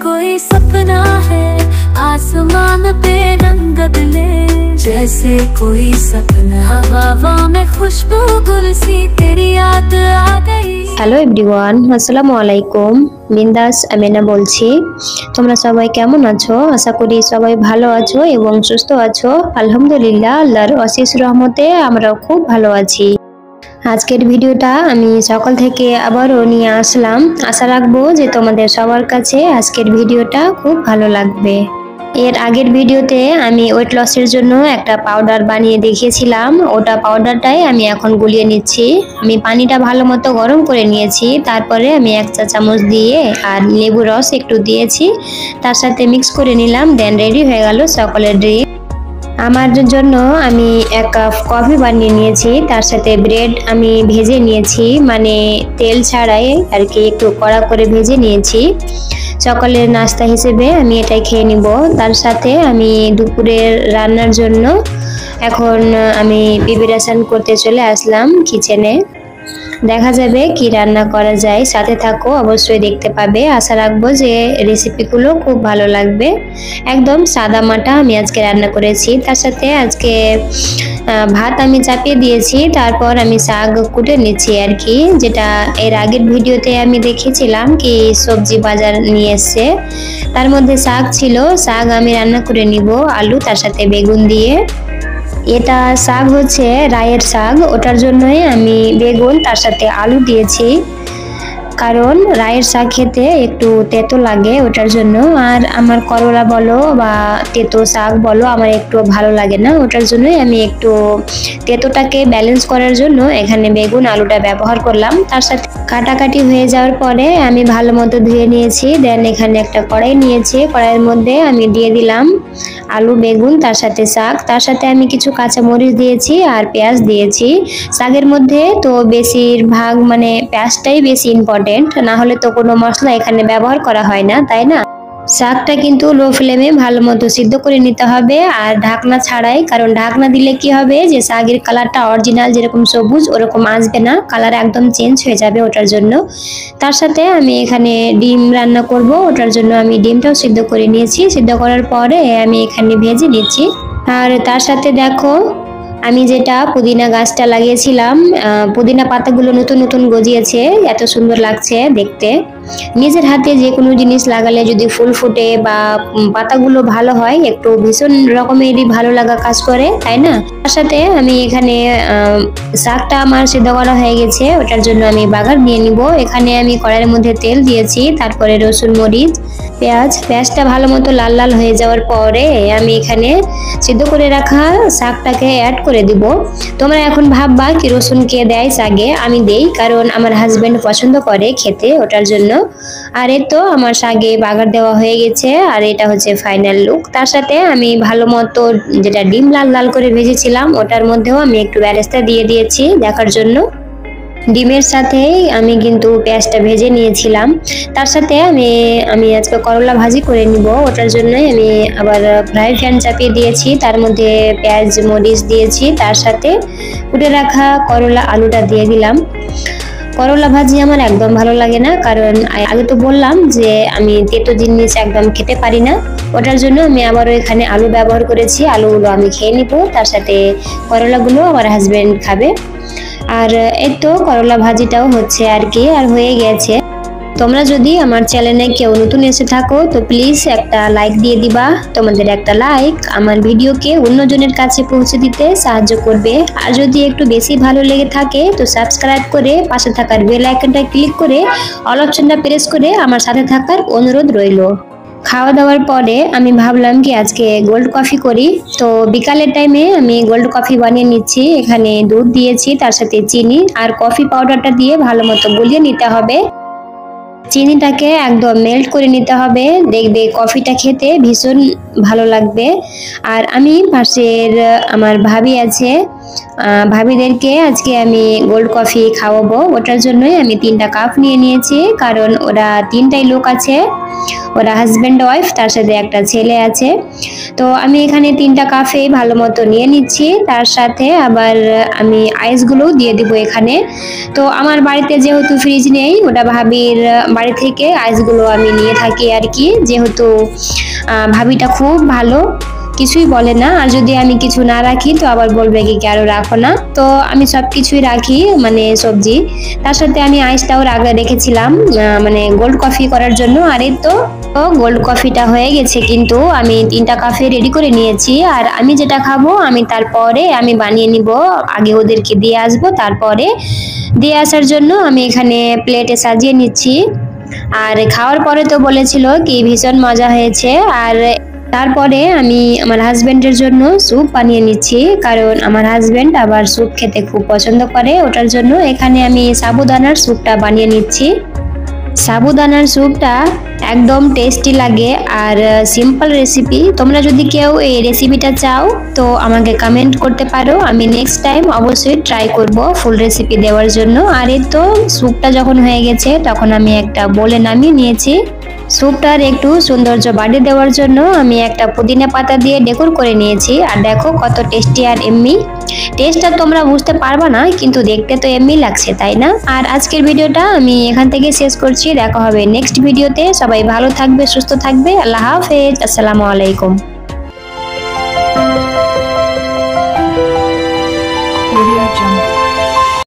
कोई सपना है आसमान पे रंग बदले, जैसे कोई सपना हवा में खुशबू गुल सी तेरी याद आ गई। হ্যালো এভরিওয়ান, আসসালামু আলাইকুম। বিন্দাস আমিনা বলছি। তোমরা সবাই কেমন আছো? আশা করি সবাই ভালো আছো এবং সুস্থ আছো। আলহামদুলিল্লাহ, আল্লাহর অশেষ রহমতে আমরাও খুব ভালো আছি। আজকের ভিডিওটা আমি সকাল থেকে আবারও নিয়ে আসলাম। আশা রাখবো যে তোমাদের সবার কাছে আজকের ভিডিওটা খুব ভালো লাগবে। এর আগের ভিডিওতে আমি ওয়েট লসের জন্য একটা পাউডার বানিয়ে দেখিয়েছিলাম। ওটা পাউডারটাই আমি এখন গুলিয়ে নিচ্ছি। আমি পানিটা ভালো মতো গরম করে নিয়েছি, তারপরে আমি 1 চা চামচ দিয়ে আর লেবু রস একটু দিয়েছি, তার সাথে মিক্স করে নিলাম। দেন রেডি হয়ে গেল সকালের ড্রিঙ্ক। আমার জন্য আমি 1 কাপ কফি বানিয়ে নিয়েছি, তার সাথে ব্রেড আমি ভেজে নিয়েছি, মানে তেল ছাড়াই আর কি, একটু কড়া করে ভেজে নিয়েছি। সকালের নাস্তা হিসেবে আমি এটাই খেয়ে নিব। তার সাথে আমি দুপুরের রান্নার জন্য এখন আমি প্রিপারেশন করতে চলে আসলাম কিচেনে। দেখা যাবে কি রান্না করা যায়, সাথে থাকো, অবশ্যই দেখতে পাবে। আশা রাখবো যে রেসিপিগুলো খুব ভালো লাগবে। একদম সাদা মাটা আমি আজকে রান্না করেছি। তার সাথে আজকে ভাত আমি চাপিয়ে দিয়েছি, তারপর আমি শাক কুটে নিচ্ছি আর কি, যেটা এর আগের ভিডিওতে আমি দেখেছিলাম কি সবজি বাজার নিয়ে এসছে, তার মধ্যে শাক ছিল। শাক আমি রান্না করে নিব আলু তার সাথে বেগুন দিয়ে। এটা শাক হচ্ছে রায়ের শাক, ওটার জন্যই আমি বেগুন তার সাথে আলু দিয়েছি, কারণ রায়ের শাক খেতে একটু তেতো লাগে, ওটার জন্য। আর আমার করলা বলো বা তেতো শাক বলো আমার একটু ভালো লাগে না, ওটার জন্যই আমি একটু তেতোটাকে ব্যালেন্স করার জন্য এখানে বেগুন আলুটা ব্যবহার করলাম। তার সাথে কাটাকাটি হয়ে যাওয়ার পরে আমি ভালো মতো ধুয়ে নিয়েছি। দেন এখানে একটা কড়াই নিয়েছি, কড়াইয়ের মধ্যে আমি দিয়ে দিলাম আলু বেগুন তার সাথে শাক, তার সাথে আমি কিছু কাঁচামরিচ দিয়েছি আর পেঁয়াজ দিয়েছি। শাকের মধ্যে তো বেশিরভাগ মানে পেঁয়াজটাই বেশি ইম্পর্টেন্ট, না হলে তো কোনো মশলা এখানে ব্যবহার করা হয় না, তাই না? শাকটা কিন্তু লো ফ্লেমে ভালো মতো সিদ্ধ করে নিতে হবে আর ঢাকনা ছাড়াই, কারণ ঢাকনা দিলে কি হবে যে শাকের কালারটা অরিজিনাল যেরকম সবুজ ওরকম আসবে না, কালার একদম চেঞ্জ হয়ে যাবে, ওটার জন্য। তার সাথে আমি এখানে ডিম রান্না করব, ওটার জন্য আমি ডিমটাও সিদ্ধ করে নিয়েছি। সিদ্ধ করার পরে আমি এখানে ভেজে নিচ্ছি। আর তার সাথে দেখো আমি যেটা পুদিনা গাছটা লাগিয়েছিলাম, পুদিনা পাতাগুলো নতুন নতুন গজিয়েছে, এত সুন্দর লাগছে দেখতে। নিজের হাতে যে কোনো জিনিস লাগালে যদি ফুল ফুটে বা পাতাগুলো ভালো হয়, একটু ভীষণ রকমেরই ভালো লাগা কাজ করে, তাই না? তার সাথে আমি এখানে শাকটা আমার সিদ্ধ করা হয়ে গেছে, ওটার জন্য আমি বাগার নিয়ে নিব। এখানে আমি কড়াইয়ের মধ্যে তেল দিয়েছি, তারপরে রসুন মরিচ পেঁয়াজটা ভালো মতো লাল লাল হয়ে যাওয়ার পরে আমি এখানে সিদ্ধ করে রাখা শাকটাকে অ্যাড করে দিব। তোমরা এখন ভাববা কি রসুন কে দেয় শাকে? আমি দেই, কারণ আমার হাজবেন্ড পছন্দ করে খেতে, ওটার জন্য। আর এই তো আমার শাকে বাগার দেওয়া হয়ে গেছে, আর এটা হচ্ছে ফাইনাল লুক। তার সাথে আমি ভালো মতো যেটা ডিম লাল লাল করে ভেজেছিলাম ওটার মধ্যেও আমি একটু বেরেস্তা দিয়ে দিয়েছি দেখার জন্য। ডিমের সাথে আমি কিন্তু পেঁয়াজটা ভেজে নিয়েছিলাম। তার সাথে আমি আজকে করলা ভাজি করে নিব, ওটার জন্যই আমি আবার ফ্রাই প্যান চাপিয়ে দিয়েছি, তার মধ্যে পেঁয়াজ মরিচ দিয়েছি, তার সাথে কুটে রাখা করলা আলুটা দিয়ে দিলাম। করলা ভাজি আমার একদম ভালো লাগে না, কারণ আগে তো বললাম যে আমি তেতো জিনিস একদম খেতে পারি না, ওটার জন্য আমি আবারও এখানে আলু ব্যবহার করেছি। আলুগুলো আমি খেয়ে নিব, তার সাথে করলাগুলো আমার হাজবেন্ড খাবে। আর এই তো করলা ভাজিটাও হচ্ছে আর কি, আর হয়ে গেছে। তোমরা যদি আমার চ্যানেলে কেউ নতুন এসে থাকো তো প্লিজ একটা লাইক দিয়ে দিবা। তোমাদের একটা লাইক আমার ভিডিওকে অন্যজনের কাছে পৌঁছে দিতে সাহায্য করবে। আর যদি একটু বেশি ভালো লেগে থাকে তো সাবস্ক্রাইব করে পাশে থাকার বেল আইকনটা ক্লিক করে অল অপশনটা প্রেস করে আমার সাথে থাকার অনুরোধ রইল। খাওয়া দাওয়ার পরে আমি ভাবলাম কি আজকে গোল্ড কফি করি, তো বিকালের টাইমে আমি গোল্ড কফি বানিয়ে নিচ্ছি। এখানে দুধ দিয়েছি, তার সাথে চিনি আর কফি পাউডারটা দিয়ে ভালো মতো গলিয়ে নিতে হবে। চিনিটাকে একদম মেল্ট করে নিতে হবে, দেখবে কফিটা খেতে ভীষণ ভালো লাগবে। আর আমি পাশের আমার ভাবি আছে, ভাবিদেরকে আজকে আমি গোল্ড কফি খাওয়াবো, ওটার জন্যই আমি 3টা কাপ নিয়ে নিয়েছি। কারণ ওরা 3টাই লোক আছে, ওরা হাজব্যান্ড ওয়াইফ, তার সাথে একটা ছেলে আছে। তো আমি এখানে 3টা কাপে ভালো মতো নিয়ে নিচ্ছি, তার সাথে আবার আমি আইসগুলোও দিয়ে দিব এখানে। তো আমার বাড়িতে যেহেতু ফ্রিজ নেই, ওটা ভাবির বাড়ি থেকে আইসগুলো আমি নিয়ে থাকি আর কি। যেহেতু ভাবিটা খুব ভালো, কিছুই বলে না, আর যদি আমি কিছু না রাখি তো আবার বলবে কি কেন রাখো না। তো আমি সব কিছুই রাখি, মানে সবজি, তার সাথে আমি আইসটাও রেখেছিলাম মানে গোল্ড কফি করার জন্য। আর এই তো গোল্ড কফিটা হয়ে গেছে, কিন্তু আমি 3টা কাপে রেডি করে নিয়েছি। আর আমি যেটা খাবো আমি তারপরে আমি বানিয়ে নিব, আগে ওদেরকে দিয়ে আসবো, তারপরে দিয়ে আসার জন্য আমি এখানে প্লেটে সাজিয়ে নিচ্ছি। আর খাওয়ার পরে তো বলেছিল কি ভীষণ মজা হয়েছে। আর তারপরে আমি আমার হাজবেন্ডের জন্য স্যুপ বানিয়ে নিচ্ছি, কারণ আমার হাজবেন্ড আবার স্যুপ খেতে খুব পছন্দ করে, ওটার জন্য এখানে আমি সাবুদানার স্যুপটা বানিয়ে নিচ্ছি। সাবুদানার স্যুপটা একদম টেস্টি লাগে আর সিম্পল রেসিপি। তোমরা যদি কেউ এই রেসিপিটা চাও তো আমাকে কমেন্ট করতে পারো, আমি নেক্সট টাইম অবশ্যই ট্রাই করব ফুল রেসিপি দেওয়ার জন্য। আর এই তো স্যুপটা যখন হয়ে গেছে তখন আমি একটা বোলে নামিয়ে নিয়েছি। স্যুপটার একটু সৌন্দর্য বাড়িয়ে দেওয়ার জন্য আমি একটা পুদিনা পাতা দিয়ে ডেকোর করে নিয়েছি। আর দেখো কত টেস্টি আর এমনি। টেস্টটা তোমরা বুঝতে পারবা না, কিন্তু দেখতে তো এমনি লাগছে, তাই না? আর আজকের ভিডিওটা আমি এখান থেকে শেষ করছি। দেখা হবে নেক্সট ভিডিওতে। সবাই ভালো থাকবে, সুস্থ থাকবে। আল্লাহ হাফেজ, আসসালামু আলাইকুম।